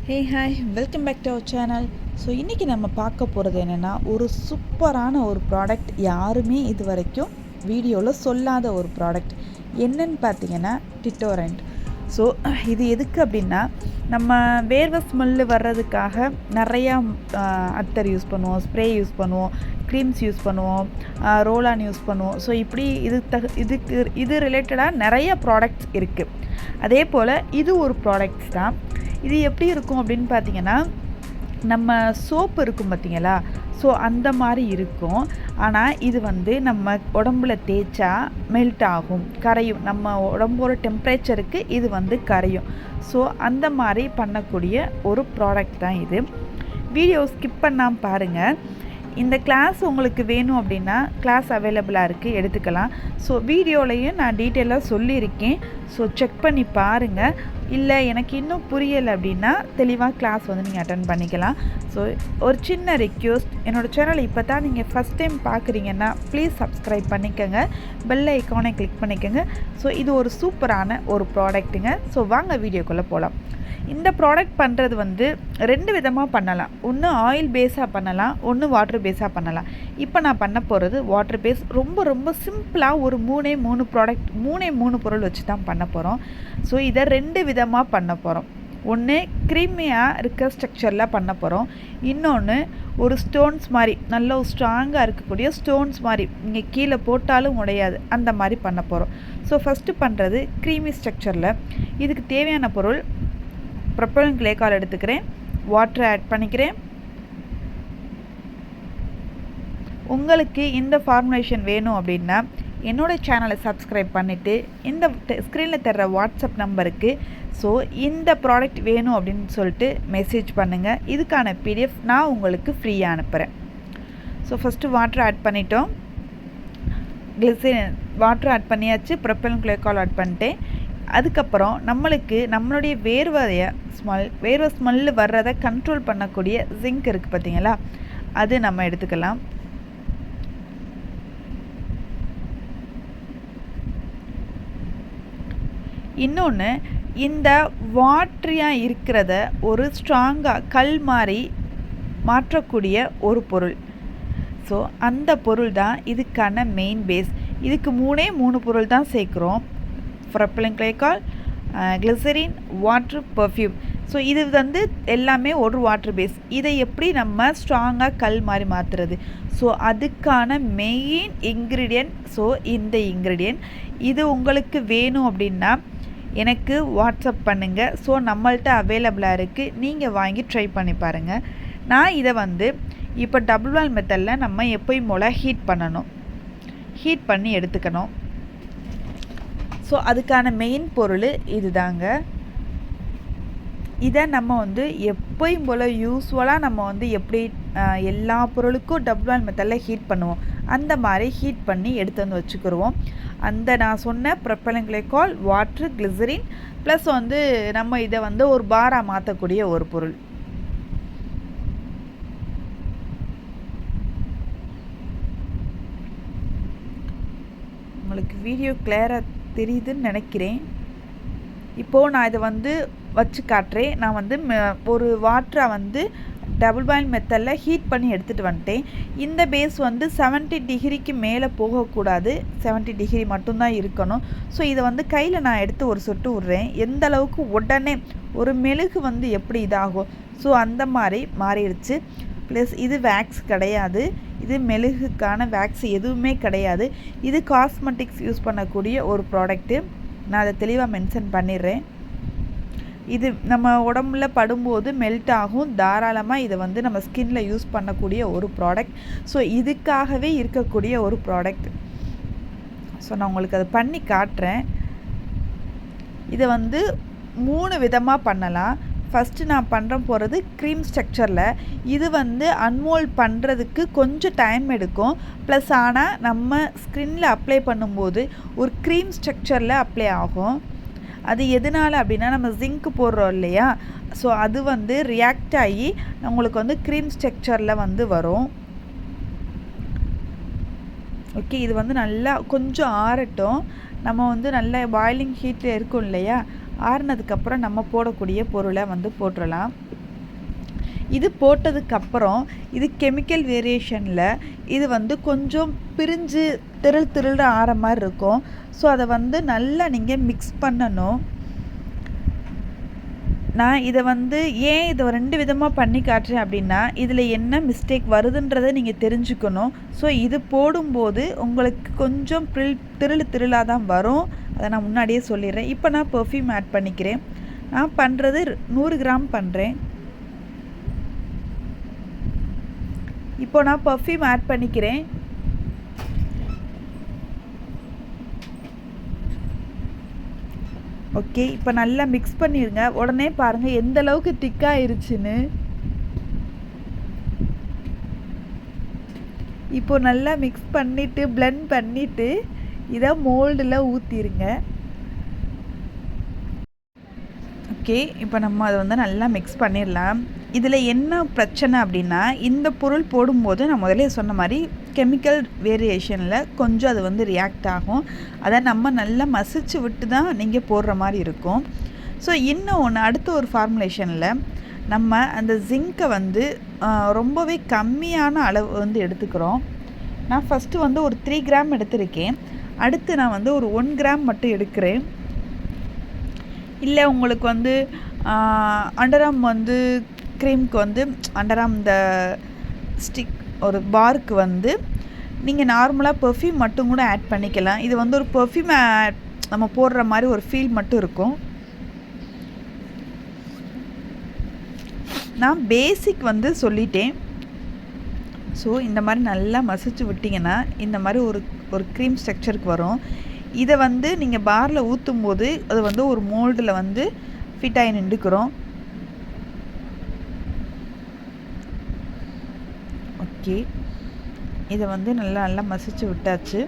Hey hi welcome back to our channel. So இன்றைக்கி நம்ம பார்க்க போகிறது என்னென்னா, ஒரு சூப்பரான ஒரு ப்ராடக்ட், யாருமே இது வரைக்கும் வீடியோவில் சொல்லாத ஒரு ப்ராடக்ட் என்னன்னு பார்த்தீங்கன்னா டிட்டோரண்ட். ஸோ இது எதுக்கு அப்படின்னா, நம்ம வேர்வை ஸ்மெல்லு வர்றதுக்காக நிறையா அத்தர் யூஸ் பண்ணுவோம், ஸ்ப்ரே யூஸ் பண்ணுவோம், க்ரீம்ஸ் யூஸ் பண்ணுவோம், ரோலான் யூஸ் பண்ணுவோம். ஸோ இப்படி இது ரிலேட்டடாக நிறைய ப்ராடக்ட்ஸ் இருக்குது. அதே போல் இது ஒரு ப்ராடக்ட்ஸ் தான். இது எப்படி இருக்கும் அப்படின்னு பார்த்தீங்கன்னா, நம்ம சோப்பு இருக்கும் பார்த்தீங்களா, ஸோ அந்த மாதிரி இருக்கும். ஆனால் இது வந்து நம்ம உடம்புல தேய்ச்சா மெல்ட் ஆகும், கரையும். நம்ம உடம்போட டெம்பரேச்சருக்கு இது வந்து கரையும். ஸோ அந்த மாதிரி பண்ணக்கூடிய ஒரு ப்ராடக்ட் தான் இது. வீடியோ ஸ்கிப் பண்ணாமல் பாருங்கள். இந்த கிளாஸ் உங்களுக்கு வேணும் அப்படின்னா கிளாஸ் அவைலபிளாக இருக்குது, எடுத்துக்கலாம். ஸோ வீடியோலையும் நான் டீட்டெயிலாக சொல்லியிருக்கேன். ஸோ செக் பண்ணி பாருங்கள். இல்லை எனக்கு இன்னும் புரியலை அப்படின்னா தெளிவாக கிளாஸ் வந்து நீங்கள் அட்டன் பண்ணிக்கலாம். ஸோ ஒரு சின்ன ரிக்வெஸ்ட், என்னோடய சேனலை இப்போ தான் நீங்கள் ஃபஸ்ட் டைம் பார்க்குறீங்கன்னா ப்ளீஸ் சப்ஸ்கிரைப் பண்ணிக்கோங்க, பெல் ஐக்கானை கிளிக் பண்ணிக்கோங்க. ஸோ இது ஒரு சூப்பரான ஒரு ப்ராடக்ட்டுங்க. ஸோ வாங்க வீடியோக்குள்ளே போகலாம். இந்த ப்ராடக்ட் பண்ணுறது வந்து ரெண்டு விதமாக பண்ணலாம். ஒன்று ஆயில் பேஸாக பண்ணலாம், ஒன்று வாட்டர் பேஸாக பண்ணலாம். இப்போ நான் பண்ண போகிறது வாட்டர் பேஸ். ரொம்ப ரொம்ப சிம்பிளாக ஒரு மூணு பொருள் வச்சு தான் பண்ண போகிறோம். ஸோ இதை ரெண்டு விதமாக பண்ண போகிறோம். ஒன்று க்ரீமியாக இருக்க ஸ்ட்ரக்சரில் பண்ண போகிறோம். இன்னொன்று ஒரு ஸ்டோன்ஸ் மாதிரி, நல்ல ஸ்ட்ராங்காக இருக்கக்கூடிய ஸ்டோன்ஸ் மாதிரி, இங்கே கீழே போட்டாலும் உடையாது, அந்த மாதிரி பண்ண போகிறோம். ஸோ ஃபஸ்ட்டு பண்ணுறது க்ரீமி ஸ்ட்ரக்சரில். இதுக்கு தேவையான பொருள் ப்ரொப்பலன் கிளைகால் எடுத்துக்கிறேன், வாட்டர் ஆட் பண்ணிக்கிறேன். உங்களுக்கு இந்த ஃபார்முலேஷன் வேணும் அப்படின்னா என்னோடய சேனலை சப்ஸ்கிரைப் பண்ணிவிட்டு இந்த ஸ்க்ரீனில் தர்ற வாட்ஸ்அப் நம்பருக்கு ஸோ இந்த ப்ராடக்ட் வேணும் அப்படின்னு சொல்லிட்டு மெசேஜ் பண்ணுங்கள். இதுக்கான பிடிஎஃப் நான் உங்களுக்கு ஃப்ரீயாக அனுப்புகிறேன். ஸோ ஃபஸ்ட்டு வாட்டர் ஆட் பண்ணிட்டோம், வாட்டர் ஆட் பண்ணியாச்சு, ப்ரொப்பலன் கிளைகால் ஆட் பண்ணிட்டேன். அதுக்கப்புறம் நம்மளுடைய வேர்வை ஸ்மெல்லு வர்றதை கண்ட்ரோல் பண்ணக்கூடிய ஜிங்க் இருக்குது பார்த்தீங்களா, அது நம்ம எடுத்துக்கலாம். இன்னொன்று, இந்த வாட்டரியாக இருக்கிறத ஒரு ஸ்ட்ராங்காக கல் மாதிரி மாற்றக்கூடிய ஒரு பொருள். ஸோ அந்த பொருள் தான் இதுக்கான மெயின் பேஸ். இதுக்கு மூணு பொருள் தான் சேர்க்குறோம்: propylene glycol, glycerin, water, perfume. So இது வந்து எல்லாமே ஒரு வாட்டர் பேஸ். இதை எப்படி நம்ம ஸ்ட்ராங்காக கல் மாதிரி மாற்றுறது? ஸோ அதுக்கான மெயின் இன்க்ரீடியன்ட். ஸோ இந்த இன்க்ரீடியன்ட் இது உங்களுக்கு வேணும் அப்படின்னா எனக்கு வாட்ஸ்அப் பண்ணுங்கள். ஸோ நம்மள்ட்ட அவைலபிளாக இருக்குது, நீங்கள் வாங்கி ட்ரை பண்ணி பாருங்கள். நான் இதை வந்து இப்போ டபுள் பாயில் மெத்தடில் நம்ம எப்பயும் போல் ஹீட் பண்ணி எடுத்துக்கணும். ஸோ அதுக்கான மெயின் பொருள் இது தாங்க. இதை நம்ம வந்து எப்பயும் போல் யூஸ்வலாக நம்ம வந்து எப்படி எல்லா பொருளுக்கும் டபுள் பாயில் மெத்தடில் ஹீட் பண்ணுவோம், அந்த மாதிரி ஹீட் பண்ணி எடுத்து வந்து வச்சுக்கிடுவோம். அந்த நான் சொன்ன propylene glycol, water, glycerin plus வந்து நம்ம இதை வந்து ஒரு பாராக மாற்றக்கூடிய ஒரு பொருள். உங்களுக்கு வீடியோ கிளியராக தெரியுதுன்னு நினைக்கிறேன். இப்போது நான் இதை வந்து வச்சு காட்டுறேன். நான் வந்து ஒரு வாட்டரை வந்து டபுள் பாயில் மெத்தடில் ஹீட் பண்ணி எடுத்துகிட்டு வந்துட்டேன். இந்த பேஸ் வந்து 70 டிகிரிக்கு மேலே போகக்கூடாது, 70 டிகிரி மட்டும்தான் இருக்கணும். ஸோ இதை வந்து கையில் நான் எடுத்து ஒரு சொட்டு விட்றேன். எந்த அளவுக்கு உடனே ஒரு மெழுகு வந்து எப்படி இதாகும், ஸோ அந்த மாதிரி மாறிடுச்சு. ப்ளஸ் இது வேக்ஸ் கிடையாது, இது மெழுகுக்கான வேக்ஸ் எதுவுமே கிடையாது. இது காஸ்மெட்டிக்ஸ் யூஸ் பண்ணக்கூடிய ஒரு ப்ராடக்ட்டு. நான் அதை தெளிவாக மென்ஷன் பண்ணிடுறேன். இது நம்ம உடம்புல படும்போது மெல்ட் ஆகும், தாராளமாக இதை வந்து நம்ம ஸ்கின்ல யூஸ் பண்ணக்கூடிய ஒரு ப்ராடக்ட். ஸோ இதுக்காகவே இருக்கக்கூடிய ஒரு ப்ராடக்ட். ஸோ நான் உங்களுக்கு அதை பண்ணி காட்டுறேன். இதை வந்து 3 விதமாக பண்ணலாம். ஃபஸ்ட்டு நான் போகிறது க்ரீம் ஸ்ட்ரக்சரில். இது வந்து அன்மோல்ட் பண்ணுறதுக்கு கொஞ்சம் டைம் எடுக்கும். ப்ளஸ் ஆனால் நம்ம ஸ்கின்ல அப்ளை பண்ணும்போது ஒரு க்ரீம் ஸ்ட்ரக்சரில் அப்ளை ஆகும். அது எதனால் அப்படின்னா, நம்ம ஜிங்க் போடுறோம் இல்லையா, ஸோ அது வந்து ரியாக்ட் ஆகி உங்களுக்கு வந்து க்ரீம் ஸ்ட்ரக்சரில் வந்து வரும். ஓகே, இது வந்து நல்லா கொஞ்சம் ஆறட்டும். நம்ம வந்து நல்ல பாயிலிங் ஹீட்டில் இருக்கும் இல்லையா, ஆறுனதுக்கப்புறம் நம்ம போடக்கூடிய பொருளை வந்து போட்டுடலாம். இது போட்டதுக்கப்புறம் இது கெமிக்கல் வேரியேஷனில் இது வந்து கொஞ்சம் பிரிஞ்சு திரள் ஆற மாதிரி இருக்கும். ஸோ அதை வந்து நல்லா நீங்கள் மிக்ஸ் பண்ணணும். நான் இதை வந்து ஏன் இதை 2 விதமாக பண்ணி காட்டுறேன் அப்படின்னா, இதில் என்ன மிஸ்டேக் வருதுன்றதை நீங்கள் தெரிஞ்சுக்கணும். ஸோ இது போடும்போது உங்களுக்கு கொஞ்சம் திரளாக தான் வரும். அதை நான் முன்னாடியே சொல்லிடுறேன். இப்போ நான் பெர்ஃப்யூம் ஆட் பண்ணிக்கிறேன். நான் பண்ணுறது 100 கிராம் பண்ணுறேன். இப்போ நான் பெர்ஃப்யூம் ஆட் பண்ணிக்கிறேன். ஓகே, இப்போ நல்லா மிக்ஸ் பண்ணிடுங்க. உடனே பாருங்கள் எந்த அளவுக்கு திக்காயிருச்சுன்னு. இப்போ நல்லா மிக்ஸ் பண்ணிவிட்டு பிளெண்ட் பண்ணிவிட்டு இதை மோல்டில் ஊற்றிடுங்க. ஓகே, இப்போ நம்ம அதை வந்து நல்லா மிக்ஸ் பண்ணிடலாம். இதில் என்ன பிரச்சனை அப்படின்னா, இந்த பொருள் போடும்போது நான் முதல்ல சொன்ன மாதிரி கெமிக்கல் வேரியேஷனில் கொஞ்சம் அது வந்து ரியாக்ட் ஆகும். அதை நம்ம நல்லா மசிச்சு விட்டு தான் நீங்கள் போடுற மாதிரி இருக்கும். ஸோ இன்னும் ஒன்று, அடுத்த ஒரு ஃபார்முலேஷனில் நம்ம அந்த ஜிங்கை வந்து ரொம்பவே கம்மியான அளவு வந்து எடுத்துக்கிறோம். நான் ஃபஸ்ட்டு வந்து ஒரு 3 கிராம் எடுத்திருக்கேன். அடுத்து நான் வந்து ஒரு 1 கிராம் மட்டும் எடுக்கிறேன். இல்லை உங்களுக்கு வந்து அண்டராம் வந்து க்ரீமுக்கு வந்து அண்டராம் இந்த ஸ்டிக் ஒரு பாருக்கு வந்து நீங்கள் நார்மலாக பெர்ஃப்யூம் மட்டும் கூட ஆட் பண்ணிக்கலாம். இது வந்து ஒரு பெர்ஃப்யூம் நம்ம போடுற மாதிரி ஒரு ஃபீல் மட்டும் இருக்கும். நான் பேசிக் வந்து சொல்லிட்டேன். ஸோ இந்த மாதிரி நல்லா மசிச்சு விட்டிங்கன்னா இந்த மாதிரி ஒரு க்ரீம் ஸ்ட்ரக்சருக்கு வரும். இதை வந்து நீங்கள் பாரில் ஊற்றும் போது அது வந்து ஒரு மோல்டில் வந்து ஃபிட் ஆகி நின்றுக்கிறோம். ஓகே, இதை வந்து நல்லா மசிச்சு விட்டாச்சு.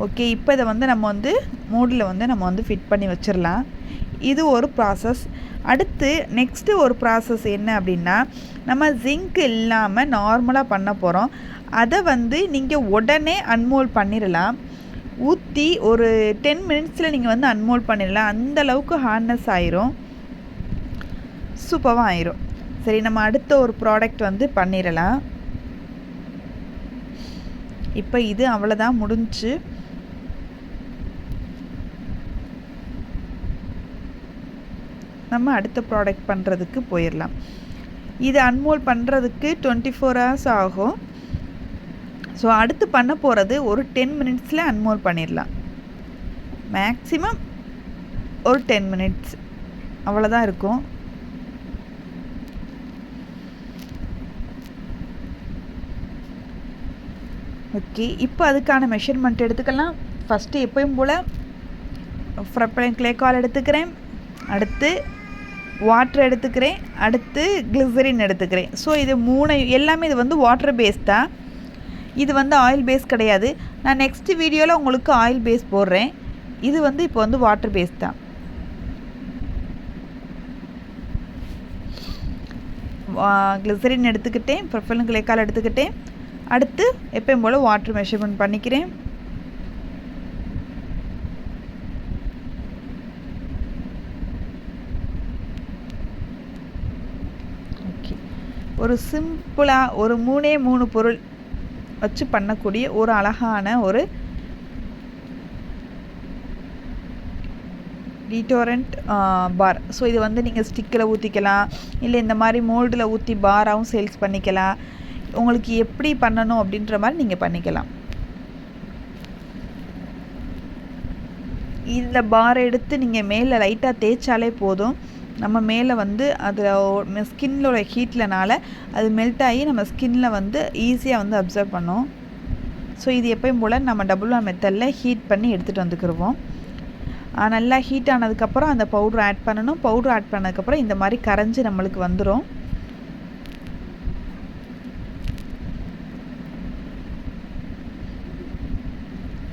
ஓகே, இப்போ இதை வந்து நம்ம வந்து மோடில் வந்து நம்ம வந்து ஃபிட் பண்ணி வச்சிடலாம். இது ஒரு ப்ராசஸ். அடுத்து நெக்ஸ்ட்டு ஒரு ப்ராசஸ் என்ன அப்படின்னா, நம்ம ஜிங்க் இல்லாமல் நார்மலாக பண்ண போகிறோம். அதை வந்து நீங்கள் உடனே அன்மோல்ட் பண்ணிடலாம். ஊற்றி ஒரு 10 மினிட்ஸில் நீங்கள் வந்து அன்மோல்ட் பண்ணிடலாம். அந்தளவுக்கு ஹார்ட்னஸ் ஆயிரும், சூப்பராக ஆயிரும். சரி, நம்ம அடுத்த ஒரு ப்ராடக்ட் வந்து பண்ணிடலாம். இப்போ இது அவ்வளோதான், முடிஞ்சு. நம்ம அடுத்த ப்ராடக்ட் பண்ணுறதுக்கு போயிடலாம். இது அன்மோல்ட் பண்ணுறதுக்கு 24 hours ஆகும். ஸோ அடுத்து பண்ண போகிறது ஒரு 10 மினிட்ஸில் அன்மோல்ட் பண்ணிடலாம். மேக்ஸிமம் ஒரு 10 மினிட்ஸ் அவ்வளோதான் இருக்கும். ஓகே, இப்போ அதுக்கான மெஷர்மெண்ட் எடுத்துக்கலாம். ஃபஸ்ட்டு எப்பயும் போல் ப்ரொப்பைலின் கிளைகால் எடுத்துக்கிறேன். அடுத்து வாட்டர் எடுத்துக்கிறேன். அடுத்து கிளிசரின் எடுத்துக்கிறேன். ஸோ இது 3 எல்லாமே இது வந்து வாட்டர் பேஸ் தான். இது வந்து ஆயில் பேஸ் கிடையாது. நான் நெக்ஸ்ட் வீடியோவில் உங்களுக்கு ஆயில் பேஸ் போடுறேன். இது வந்து இப்போ வந்து வாட்டர் பேஸ் தான். கிளிசரின் எடுத்துக்கிட்டேன், ப்ரொப்பைலின் கிளைகால் எடுத்துக்கிட்டேன். அடுத்து எப்பயும் போல் வாட்டர் மெஷர்மெண்ட் பண்ணிக்கிறேன். ஓகே, ஒரு சிம்பிளாக ஒரு 3 பொருள் வச்சு பண்ணக்கூடிய ஒரு அழகான ஒரு டிடோரண்ட் பார். ஸோ இது வந்து நீங்கள் ஸ்டிக்கில் ஊற்றிக்கலாம், இல்லை இந்த மாதிரி மோல்டில் ஊற்றி பாராகவும் சேல்ஸ் பண்ணிக்கலாம். உங்களுக்கு எப்படி பண்ணணும் அப்படின்ற மாதிரி நீங்கள் பண்ணிக்கலாம். இந்த பார் எடுத்து நீங்கள் மேலே லைட்டாக தேய்ச்சாலே போதும். நம்ம மேலே வந்து அதில் ஸ்கின்னோட ஹீட்லனால அது மெல்ட் ஆகி நம்ம ஸ்கின்னில் வந்து ஈஸியாக வந்து அப்சர்வ் பண்ணும். ஸோ இது எப்பயும் போல் நம்ம டபுள் வார் மெத்தடில் ஹீட் பண்ணி எடுத்துகிட்டு வந்துக்கிடுவோம். நல்லா ஹீட் ஆனதுக்கப்புறம் அந்த பவுட்ரு ஆட் பண்ணணும். பவுட்ரு ஆட் பண்ணதுக்கப்புறம் இந்த மாதிரி கரைஞ்சி நம்மளுக்கு வந்துடும்.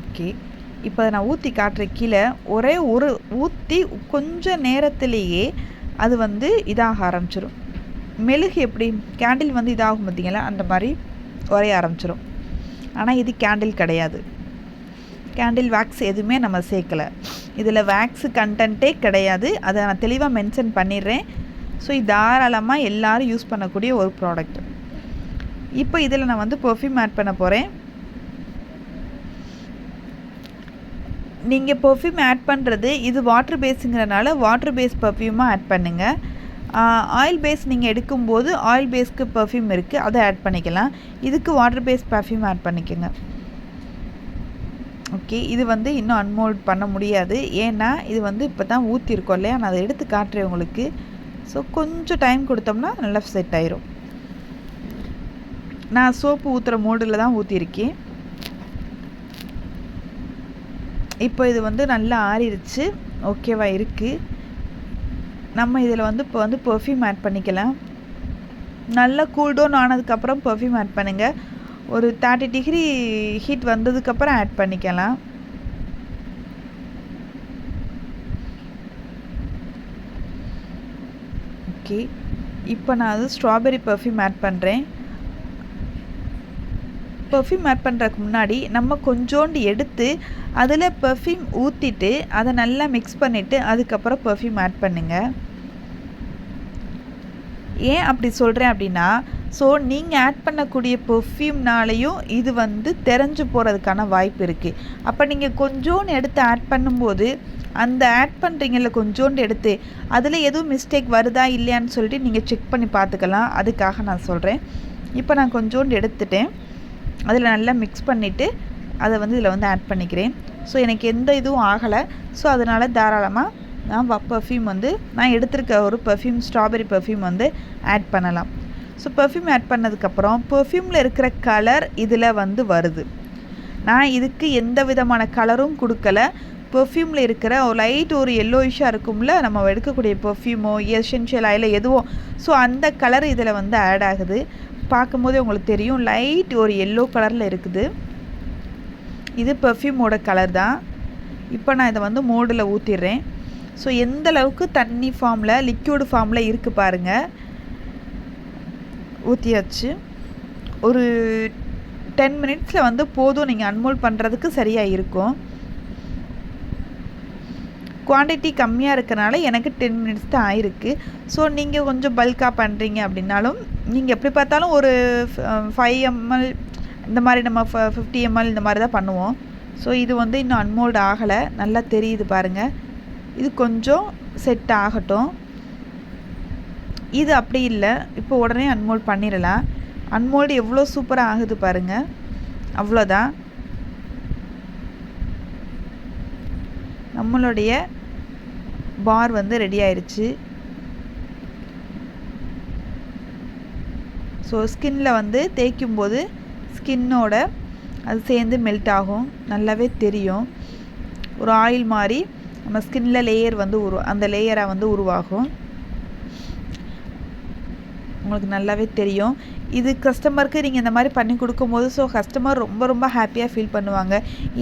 ஓகே, இப்போ நான் ஊற்றி காட்டுற கீழே ஒரே ஒரு ஊற்றி கொஞ்சம் நேரத்திலேயே அது வந்து இதாக ஆரம்பிச்சிடும். மெழுகு எப்படி கேண்டில் வந்து இதாகும் பார்த்தீங்களா, அந்த மாதிரி உரைய ஆரம்பிச்சிடும். ஆனால் இது கேண்டில் கிடையாது. கேண்டில் வேக்ஸ் எதுவுமே நம்ம சேர்க்கலை. இதில் வேக்ஸு கண்டென்ட்டே கிடையாது. அதை நான் தெளிவாக மென்ஷன் பண்ணிடுறேன். ஸோ இது தாராளமாக எல்லோரும் யூஸ் பண்ணக்கூடிய ஒரு ப்ராடக்ட். இப்போ இதில் நான் வந்து பெர்ஃப்யூம் ஆட் பண்ண போகிறேன். நீங்கள் பெர்ஃப்யூம் ஆட் பண்ணுறது இது வாட்டர் பேஸுங்கிறனால வாட்டர் பேஸ் பெர்ஃப்யூமாக ஆட் பண்ணுங்கள். ஆயில் பேஸ் நீங்கள் எடுக்கும்போது ஆயில் பேஸ்க்கு பெர்ஃப்யூம் இருக்குது, அதை ஆட் பண்ணிக்கலாம். இதுக்கு வாட்டர் பேஸ் பெர்ஃப்யூம் ஆட் பண்ணிக்கோங்க. ஓகே, இது வந்து இன்னும் அன்மோல்ட் பண்ண முடியாது. ஏன்னா இது வந்து இப்போ தான் ஊற்றிருக்கோம் இல்லையா, நான் அதை எடுத்து காட்டுறேன் உங்களுக்கு. ஸோ கொஞ்சம் டைம் கொடுத்தோம்னா நல்லா செட் ஆயிரும். நான் சோப்பு ஊற்றுற மோடில் தான் ஊற்றிருக்கேன். இப்போ இது வந்து நல்லா ஆறிடுச்சு, ஓகேவா இருக்குது. நம்ம இதில் வந்து இப்போ வந்து பெர்ஃப்யூம் ஆட் பண்ணிக்கலாம். நல்லா கூல்டவுன் ஆனதுக்கப்புறம் பெர்ஃப்யூம் ஆட் பண்ணுங்கள். ஒரு 30 டிகிரி ஹீட் வந்ததுக்கப்புறம் ஆட் பண்ணிக்கலாம். ஓகே, இப்போ நான் அது ஸ்ட்ராபெரி பெர்ஃப்யூம் ஆட் பண்ணுறேன். பெர்ஃப்யூம் ஆட் பண்ணுறதுக்கு முன்னாடி நம்ம கொஞ்சோண்டு எடுத்து அதில் பெர்ஃப்யூம் ஊற்றிட்டு அதை நல்லா மிக்ஸ் பண்ணிவிட்டு அதுக்கப்புறம் பெர்ஃப்யூம் ஆட் பண்ணுங்கள். ஏன் அப்படி சொல்கிறேன் அப்படின்னா, ஸோ நீங்கள் ஆட் பண்ணக்கூடிய பெர்ஃப்யூம்னாலையும் இது வந்து தெரிஞ்சு போகிறதுக்கான வாய்ப்பு இருக்குது. அப்போ நீங்கள் கொஞ்சோண்டு எடுத்து ஆட் பண்ணும்போது அந்த ஆட் பண்ணுறீங்கல்ல கொஞ்சோண்டு எடுத்து அதில் எதுவும் மிஸ்டேக் வருதா இல்லையான்னு சொல்லிட்டு நீங்கள் செக் பண்ணி பார்த்துக்கலாம். அதுக்காக நான் சொல்கிறேன். இப்போ நான் கொஞ்சோண்டு எடுத்துட்டேன், அதில் நல்லா மிக்ஸ் பண்ணிவிட்டு அதை வந்து இதில் வந்து ஆட் பண்ணிக்கிறேன். ஸோ எனக்கு எந்த இதுவும் ஆகலை. ஸோ அதனால் தாராளமாக நான் பெர்ஃப்யூம் வந்து நான் எடுத்திருக்க ஒரு பெர்ஃப்யூம் ஸ்ட்ராபெரி பெர்ஃப்யூம் வந்து ஆட் பண்ணலாம். ஸோ பெர்ஃப்யூம் ஆட் பண்ணதுக்கப்புறம் பெர்ஃப்யூமில் இருக்கிற கலர் இதில் வந்து வருது. நான் இதுக்கு எந்த விதமான கலரும் கொடுக்கல. பெர்ஃப்யூமில் இருக்கிற ஒரு லைட் ஒரு எல்லோயிஷாக இருக்கும்ல நம்ம எடுக்கக்கூடிய பெர்ஃப்யூமோ எசென்ஷியல் ஆயிலோ எதுவோ, ஸோ அந்த கலர் இதில் வந்து ஆட் ஆகுது. பார்க்கும்போதே உங்களுக்கு தெரியும், லைட் ஒரு எல்லோ கலரில் இருக்குது. இது பெர்ஃப்யூமோட கலர் தான். இப்போ நான் இதை வந்து மோடில் ஊற்றிடுறேன். ஸோ எந்த அளவுக்கு தண்ணி ஃபார்மில் லிக்யூடு ஃபார்மில் இருக்குது பாருங்கள். ஊற்றியாச்சு. ஒரு 10 மினிட்ஸில் வந்து போதும், நீங்கள் அன்மோல்ட் பண்ணுறதுக்கு சரியாக இருக்கும். குவான்டிட்டி கம்மியாக இருக்கனால எனக்கு 10 மினிட்ஸ் தான் ஆயிருக்கு. ஸோ நீங்கள் கொஞ்சம் பல்காக பண்ணுறீங்க அப்படின்னாலும் நீங்கள் எப்படி பார்த்தாலும் ஒரு 5 ml இந்த மாதிரி நம்ம 50 ml இந்த மாதிரி தான் பண்ணுவோம். ஸோ இது வந்து இன்னும் அன்மோல்ட் ஆகலை, நல்லா தெரியுது பாருங்கள். இது கொஞ்சம் செட் ஆகட்டும். இது அப்படி இல்லை, இப்போ உடனே அன்மோல்ட் பண்ணிடலாம். அன்மோல்டு எவ்வளோ சூப்பராக ஆகுது பாருங்கள். அவ்வளோதான், நம்மளுடைய பார் வந்து ரெடி ஆயிடுச்சு. ஸோ ஸ்கின்னில் வந்து தேய்க்கும்போது ஸ்கின்னோட அது சேர்ந்து மெல்ட் ஆகும், நல்லாவே தெரியும். ஒரு ஆயில் மாதிரி நம்ம ஸ்கின்ல லேயர் வந்து அந்த லேயராக வந்து உருவாகும், உங்களுக்கு நல்லாவே தெரியும். இது கஸ்டமருக்கு நீங்கள் இந்த மாதிரி பண்ணி கொடுக்கும்போது ஸோ கஸ்டமர் ரொம்ப ரொம்ப ஹாப்பியாக ஃபீல் பண்ணுவாங்க.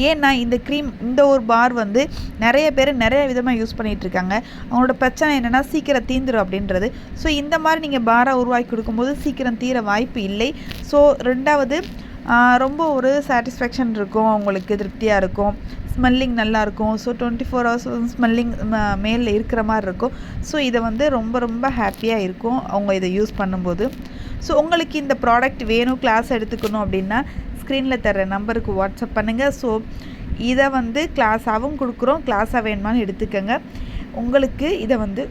ஏன்னா இந்த க்ரீம் இந்த ஒரு பார் வந்து நிறைய பேர் நிறைய விதமாக யூஸ் பண்ணிகிட்ருக்காங்க. அவங்களோட பிரச்சனை என்னென்னா சீக்கிரம் தீந்துடும் அப்படின்றது. ஸோ இந்த மாதிரி நீங்கள் பாராக உருவாக்கி கொடுக்கும்போது சீக்கிரம் தீர வாய்ப்பு இல்லை. ஸோ ரெண்டாவது ரொம்ப ஒரு சாட்டிஸ்ஃபேக்ஷன் இருக்கும், அவங்களுக்கு திருப்தியாக இருக்கும், ஸ்மெல்லிங் நல்லாயிருக்கும். ஸோ 24 hours ஸ்மெல்லிங் மேலில் இருக்கிற மாதிரி இருக்கும். ஸோ இதை வந்து ரொம்ப ரொம்ப ஹாப்பியாக இருக்கும் அவங்க இதை யூஸ் பண்ணும்போது. ஸோ உங்களுக்கு இந்த ப்ராடக்ட் வேணும், கிளாஸ் எடுத்துக்கணும் அப்படின்னா ஸ்க்ரீனில் தர்ற நம்பருக்கு வாட்ஸ்அப் பண்ணுங்கள். ஸோ இதை வந்து கிளாஸாகவும் கொடுக்குறோம், கிளாஸாக வேணுமான்னு எடுத்துக்கோங்க. உங்களுக்கு இதை வந்து